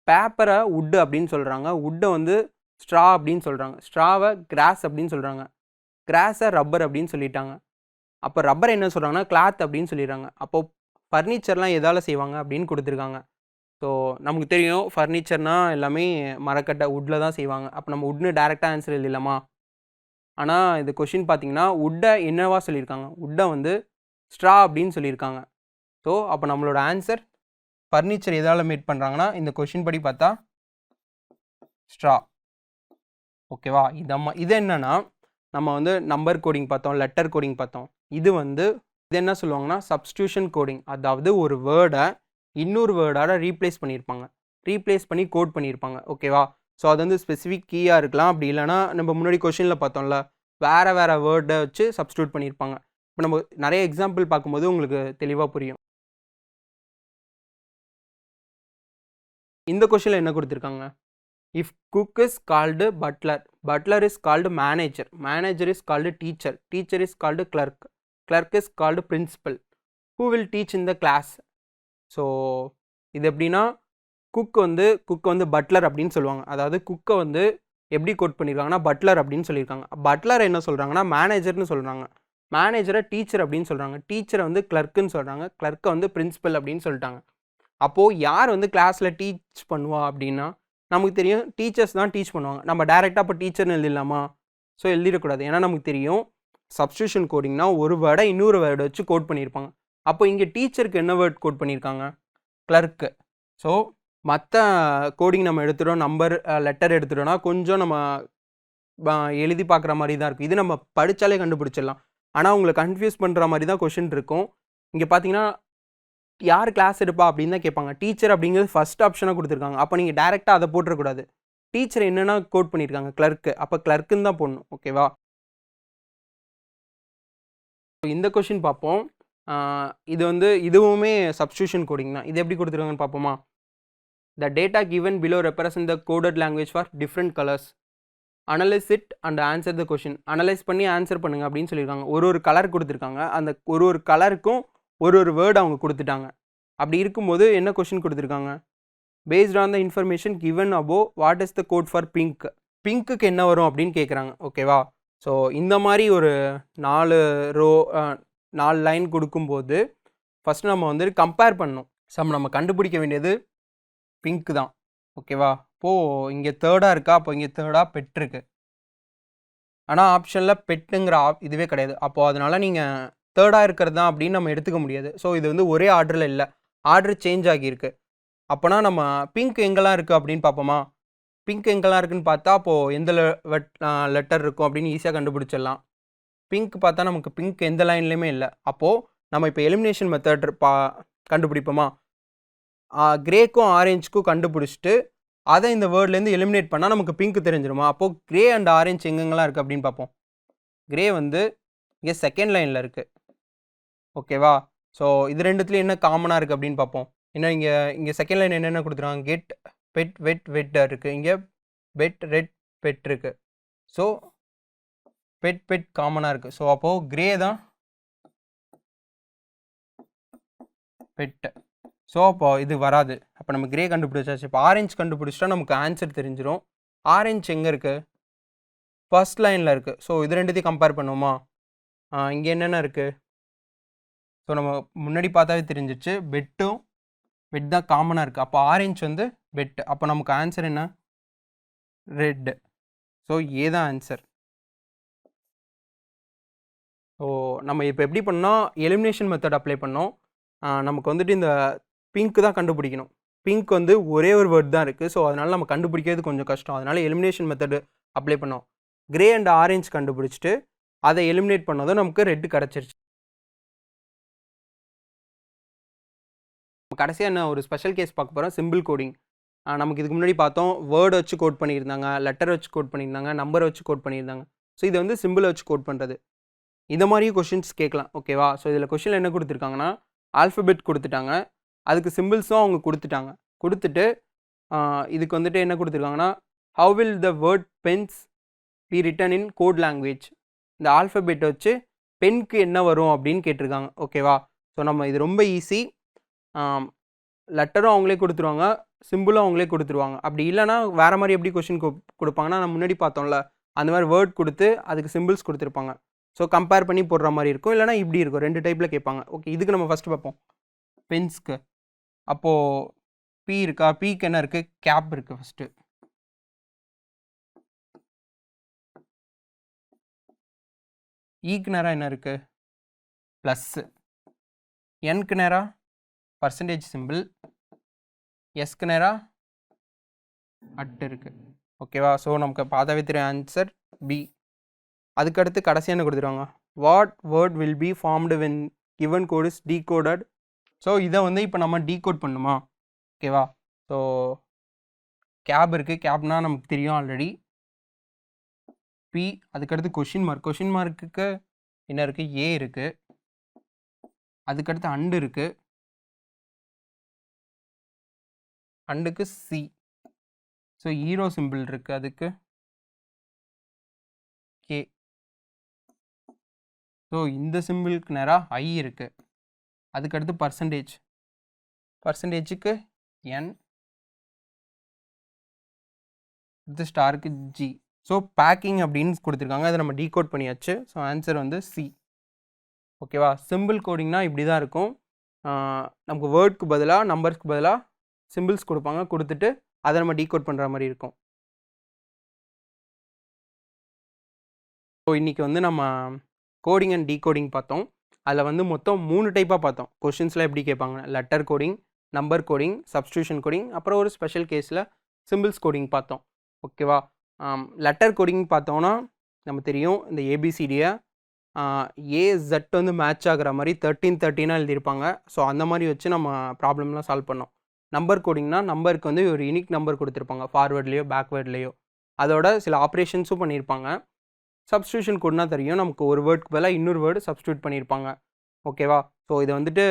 பேப்பரை wood அப்படின்னு சொல்கிறாங்க, wood வந்து straw அப்படின்னு சொல்கிறாங்க, ஸ்ட்ராவை கிராஸ் அப்படின்னு சொல்கிறாங்க, கிராஸை ரப்பர் அப்படின்னு சொல்லிட்டாங்க. அப்போ ரப்பர் என்ன சொல்கிறாங்கன்னா கிளாத் அப்படின்னு சொல்லிடுறாங்க. அப்போது ஃபர்னிச்சர்லாம் எதால் செய்வாங்க அப்படின்னு கொடுத்துருக்காங்க. ஸோ நமக்கு தெரியும் ஃபர்னிச்சர்னால் எல்லாமே மரக்கட்டை வுட்டில் தான் செய்வாங்க. அப்போ நம்ம வுட்னு டேரெக்டாக ஆன்சர் எழுதலாமா? ஆனால் இந்த கொஷின் பார்த்தீங்கன்னா வுட்டை என்னவா சொல்லியிருக்காங்க, வுட்டை வந்து ஸ்ட்ரா அப்படின்னு சொல்லியிருக்காங்க. ஸோ அப்போ நம்மளோட ஆன்சர் ஃபர்னிச்சர் எதால் மேட் பண்ணுறாங்கன்னா இந்த கொஷின் படி பார்த்தா ஸ்ட்ரா. ஓகேவா? இது என்னன்னா நம்ம வந்து நம்பர் கோடிங் பார்த்தோம், லெட்டர் கோடிங் பார்த்தோம். இது என்ன சொல்லுவாங்கன்னா சப்ஸ்டியூஷன் கோடிங். அதாவது ஒரு வேர்டை இன்னொரு வேர்டால் ரீப்ளேஸ் பண்ணியிருப்பாங்க, ரீப்ளேஸ் பண்ணி கோட் பண்ணியிருப்பாங்க. ஓகேவா? ஸோ அது வந்து ஸ்பெசிஃபிக் கீயாக இருக்கலாம், அப்படி இல்லைனா நம்ம முன்னாடி கொஷினில் பார்த்தோம்ல வேறு வேர்டை வச்சு சப்ஸ்டியூட் பண்ணியிருப்பாங்க. இப்போ நம்ம நிறைய எக்ஸாம்பிள் பார்க்கும்போது உங்களுக்கு தெளிவாக புரியும். இந்த கொஷினில் என்ன கொடுத்துருக்காங்க? If cook is called butler, butler is called manager, manager is called teacher, teacher is called clerk, clerk is called principal, who will teach in the class? So இது எப்படின்னா குக் வந்து பட்லர் அப்படின்னு சொல்லுவாங்க. அதாவது குக்கை வந்து எப்படி கோட் பண்ணியிருக்காங்கன்னா Buttler அப்படின்னு சொல்லியிருக்காங்க. பட்லர் என்ன சொல்கிறாங்கன்னா மேனேஜர்னு சொல்கிறாங்க, மேனேஜரை டீச்சர் அப்படின்னு சொல்கிறாங்க, டீச்சரை வந்து கிளர்க்குன்னு சொல்கிறாங்க, கிளர்க்கை வந்து பிரின்சிபல் அப்படின்னு சொல்லிட்டாங்க. அப்போது யார் வந்து கிளாஸில் டீச் பண்ணுவா அப்படின்னா நமக்கு தெரியும் டீச்சர்ஸ் தான் டீச் பண்ணுவாங்க. நம்ம டேரெக்டாக இப்போ டீச்சர்னு எழுதிடலாமா? ஸோ எழுதிடக்கூடாது. ஏன்னா நமக்கு தெரியும் சப்ஸ்டியூஷன் கோடிங்னா ஒரு வேர்டை இன்னொரு வேர்டை வச்சு கோட் பண்ணியிருப்பாங்க. அப்போ இங்கே டீச்சருக்கு என்ன வேர்ட் கோட் பண்ணியிருக்காங்க? கிளர்க்கு. ஸோ மற்ற கோடிங் நம்ம எடுத்துட்டோம், நம்பர் லெட்டர் எடுத்துட்டோம்னா கொஞ்சம் நம்ம எழுதி பார்க்குற மாதிரி தான் இருக்கும். இது நம்ம படித்தாலே கண்டுபிடிச்சிடலாம். ஆனால் உங்களை கன்ஃபியூஸ் பண்ணுற மாதிரி தான் கொஷின் இருக்கும். இங்கே பார்த்தீங்கன்னா யார் கிளாஸ் எடுப்பா அப்படின்னு தான் கேட்பாங்க. டீச்சர் அப்படிங்கிறது ஃபஸ்ட் ஆப்ஷனாக கொடுத்துருக்காங்க. அப்போ நீங்கள் டேரெக்டாக அதை போட்டுறக்கூடாது. டீச்சர் என்னென்னா கோட் பண்ணியிருக்காங்க கிளர்க்கு, அப்போ கிளர்க்குன்னு தான் போடணும். ஓகேவா? இந்த கொஷின் பார்ப்போம். இதுவுமே சப்ஸ்டியூஷன் கோடிங் தான். இது எப்படி கொடுத்துருக்காங்கன்னு பார்ப்போமா? The data given below represent the coded language for different colours, analyse it and answer the question. Analyse பண்ணி ஆன்சர் பண்ணுங்க அப்படின்னு சொல்லியிருக்காங்க. ஒரு கலர் கொடுத்துருக்காங்க, அந்த ஒரு கலருக்கும் ஒரு வேர்டு அவங்க கொடுத்துட்டாங்க. அப்படி இருக்கும்போது என்ன கொஷின் கொடுத்துருக்காங்க? Based on the information given above what is the code for pink, பிங்க்குக்கு என்ன வரும் அப்படின்னு கேட்குறாங்க. ஓகேவா? ஸோ இந்த மாதிரி ஒரு 4 லைன் கொடுக்கும்போது ஃபஸ்ட்டு நம்ம வந்து கம்பேர் பண்ணணும். நம்ம கண்டுபிடிக்க வேண்டியது பிங்க் தான். ஓகேவா? இப்போது இங்கே தேர்டாக இருக்கா, அப்போ இங்கே தேர்டாக பெட் இருக்கு. ஆனால் ஆப்ஷனில் பெட்டுங்கிற இதுவே கிடையாது. அப்போது அதனால் நீங்கள் தேர்டாக இருக்கிறது தான் அப்படின்னு நம்ம எடுத்துக்க முடியாது. ஸோ இது வந்து ஒரே ஆர்டரில் இல்லை, ஆர்டர் சேஞ்ச் ஆகியிருக்கு. அப்போனா நம்ம பிங்க் எங்கெல்லாம் இருக்குது அப்படின்னு பார்ப்போமா? பிங்க் எங்கெல்லாம் இருக்குதுன்னு பார்த்தா அப்போது எந்த லெட்டர் இருக்கும் அப்படின்னு ஈஸியாக கண்டுபிடிச்சிடலாம். பிங்க் பார்த்தா நமக்கு பிங்க் எந்த லைன்லேயுமே இல்லை. அப்போது நம்ம இப்போ எலிமினேஷன் மெத்தட் கண்டுபிடிப்போமா? கிரேக்கும் ஆரஞ்சுக்கும் கண்டுபிடிச்சிட்டு அதை இந்த வேர்ட்லேருந்து எலிமினேட் பண்ணால் நமக்கு பிங்க் தெரிஞ்சிருமா? அப்போது கிரே அண்ட் ஆரஞ்சு எங்கெங்கெல்லாம் இருக்குது அப்படின்னு பார்ப்போம். கிரே வந்து இங்கே செகண்ட் லைனில் இருக்குது. ஓகேவா? ஸோ இது ரெண்டுத்துலேயும் என்ன காமனாக இருக்குது அப்படின்னு பார்ப்போம். ஏன்னா இங்கே செகண்ட் லைன் என்னென்ன கொடுத்துருக்காங்க? கெட் பெட் வெட் வெட் இருக்குது. இங்கே பெட் ரெட் பெட் இருக்குது. ஸோ பெட் காமனாக இருக்குது. ஸோ அப்போது கிரே தான் பெட்டு. ஸோ அப்போ இது வராது. அப்போ நம்ம கிரே கண்டுபிடிச்சாச்சு. இப்போ ஆரஞ்சு கண்டுபிடிச்சிட்டா நமக்கு ஆன்சர் தெரிஞ்சிடும். ஆரஞ்சு எங்கே இருக்குது? ஃபர்ஸ்ட் லைனில் இருக்குது. ஸோ இது ரெண்டுத்தையும் கம்பேர் பண்ணுவோமா? இங்கே என்னென்ன இருக்குது? ஸோ நம்ம முன்னாடி பார்த்தாவே தெரிஞ்சிச்சு. பெட் தான் காமனாக இருக்குது. அப்போ ஆரஞ்சு வந்து பெட். அப்போ நமக்கு ஆன்சர் என்ன? ரெட். ஸோ ஏ தான் ஆன்சர். ஸோ நம்ம இப்போ எப்படி பண்ணோம்? எலிமினேஷன் மெத்தட் அப்ளை பண்ணோம். நமக்கு வந்துட்டு இந்த பிங்க் தான் கண்டுபிடிக்கணும். பிங்க் வந்து ஒரே ஒரு வேர்ட் தான் இருக்குது. ஸோ அதனால் நம்ம கண்டுபிடிக்கிறது கொஞ்சம் கஷ்டம். அதனால் எலிமினேஷன் மெத்தடு அப்ளை பண்ணோம். கிரே அண்ட் ஆரஞ்சு கண்டுபிடிச்சிட்டு அதை எலிமினேட் பண்ணதும் நமக்கு ரெட் கிடச்சிருச்சு. கடைசியாக என்ன ஒரு ஸ்பெஷல் கேஸ் பார்க்க போகிறோம். Simple coding. நமக்கு இதுக்கு முன்னாடி பார்த்தோம், வேர்டு வச்சு கோட் பண்ணியிருந்தாங்க, லெட்டர் வச்சு கோட் பண்ணியிருந்தாங்க, நம்பரை வச்சு கோட் பண்ணியிருந்தாங்க. ஸோ இது வந்து சிம்பிளை வச்சு கோட் பண்ணுறது. இந்த மாதிரியும் கொஷின்ஸ் கேட்கலாம். ஓகேவா? ஸோ இதில் கொஷினில் என்ன கொடுத்துருக்காங்கன்னா, ஆல்ஃபபெட் கொடுத்துட்டாங்க, அதுக்கு சிம்பிள்ஸும் அவங்க கொடுத்துட்டாங்க. கொடுத்துட்டு இதுக்கு வந்துட்டு என்ன கொடுத்துருக்காங்கன்னா, how will the word pens be written in code language. இந்த ஆல்ஃபபெட் வச்சு பென்க்கு என்ன வரும் அப்படின்னு கேட்டிருக்காங்க. ஓகேவா? ஸோ நம்ம இது ரொம்ப ஈஸி. லெட்டரும் அவங்களே கொடுத்துருவாங்க, சிம்பிளும் அவங்களே கொடுத்துருவாங்க. அப்படி இல்லைனா வேறு மாதிரி எப்படி கொஷின் கொடுப்பாங்கன்னா, நம்ம முன்னாடி பார்த்தோம்ல அந்த மாதிரி வேர்ட் கொடுத்து அதுக்கு சிம்பிள்ஸ் கொடுத்துருப்பாங்க. ஸோ கம்பேர் பண்ணி போடுற மாதிரி இருக்கும். இல்லைனா இப்படி இருக்கும். 2 டைப்பில் கேட்பாங்க. ஓகே, இதுக்கு நம்ம ஃபஸ்ட்டு பார்ப்போம். பென்ஸ்க்கு அப்போது பி இருக்கா? பிக்கு என்ன இருக்குது? கேப் இருக்குது. ஃபஸ்ட்டு ஈக்கு நேராக என்ன இருக்குது? ப்ளஸ்ஸு. என்க்கு நேராக பர்சன்டேஜ் சிம்பிள். எஸ்க்கு நேராக அட்டு இருக்குது. ஓகேவா? ஸோ நமக்கு பார்த்தாவே தெரியும் ஆன்சர் பி. அதுக்கடுத்து கடைசி என்ன கொடுத்துருவாங்க? What word will be formed when given code is decoded. So இதை வந்து இப்போ நம்ம டீகோட் பண்ணுமா? ஓகேவா? ஸோ கேப் இருக்குது. கேப்னா நமக்கு தெரியும் ஆல்ரெடி. பி. அதுக்கடுத்து கொஷின் மார்க். கொஷின் மார்க்குக்கு என்ன இருக்குது? ஏ இருக்குது. அதுக்கடுத்து அண்டு இருக்குது. அண்டுக்கு சி. ஸோ ஈரோ சிம்பிள் இருக்குது. அதுக்கு கே. ஸோ இந்த சிம்பிளுக்கு நேராக ஐ இருக்குது. அதுக்கடுத்து பர்சன்டேஜ். பர்சன்டேஜுக்கு என். இது ஸ்டாருக்கு ஜி. ஸோ பேக்கிங் அப்படின்னு கொடுத்துருக்காங்க. அதை நம்ம டீகோட் பண்ணியாச்சு. ஸோ ஆன்சர் வந்து சி. ஓகேவா? சிம்பிள் கோடிங்னா இப்படி தான் இருக்கும். நமக்கு வேர்டுக்கு பதிலாக நம்பர்ஸ்க்கு பதிலாக சிம்பிள்ஸ் கொடுப்பாங்க. கொடுத்துட்டு அதை நம்ம டீகோட் பண்ணுற மாதிரி இருக்கும். ஸோ இன்றைக்கி வந்து நம்ம கோடிங் அண்ட் டீகோடிங் பார்த்தோம். அதில் வந்து மொத்தம் 3 டைப்பாக பார்த்தோம். கொஷின்ஸில் எப்படி கேட்பாங்க? Letter coding, number coding, substitution coding, அப்புறம் ஒரு ஸ்பெஷல் கேஸில் சிம்பிள்ஸ் கோடிங் பார்த்தோம். ஓகேவா? லெட்டர் கோடிங் பார்த்தோன்னா நம்ம தெரியும், இந்த ஏபிசிடியை ஏசட் வந்து மேட்ச் ஆகிற மாதிரி 13 எழுதியிருப்பாங்க. ஸோ அந்த மாதிரி வச்சு நம்ம ப்ராப்ளம்லாம் சால்வ் பண்ணோம். நம்பர் கோடிங்னா நம்பருக்கு வந்து ஒரு யூனிக் நம்பர் கொடுத்துருப்பாங்க, ஃபார்வேர்ட்லேயோ பேக்வேர்ட்லேயோ. அதோட சில ஆப்ரேஷன்ஸும் பண்ணியிருப்பாங்க. சப்ஸ்டியூஷன் கோட்னா தெரியும், நமக்கு ஒரு வேர்டுக்கு பதிலாக இன்னொரு வேர்டு சப்ஸ்டியூட் பண்ணியிருப்பாங்க. ஓகேவா? ஸோ இதை வந்துட்டு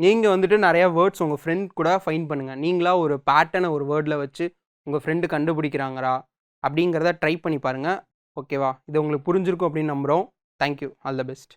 நீங்கள் வந்துட்டு நிறையா வேர்ட்ஸ் உங்கள் ஃப்ரெண்ட் கூட ஃபைண்ட் பண்ணுங்கள். நீங்களாக ஒரு பேட்டர்னை ஒரு வேர்டில் வச்சு உங்கள் ஃப்ரெண்டு கண்டுபிடிக்கிறாங்களா அப்படிங்கிறத ட்ரை பண்ணி பாருங்கள். ஓகேவா? இது உங்களுக்கு புரிஞ்சிருக்கும் அப்படின்னு நம்புகிறோம். தேங்க்யூ. All the best.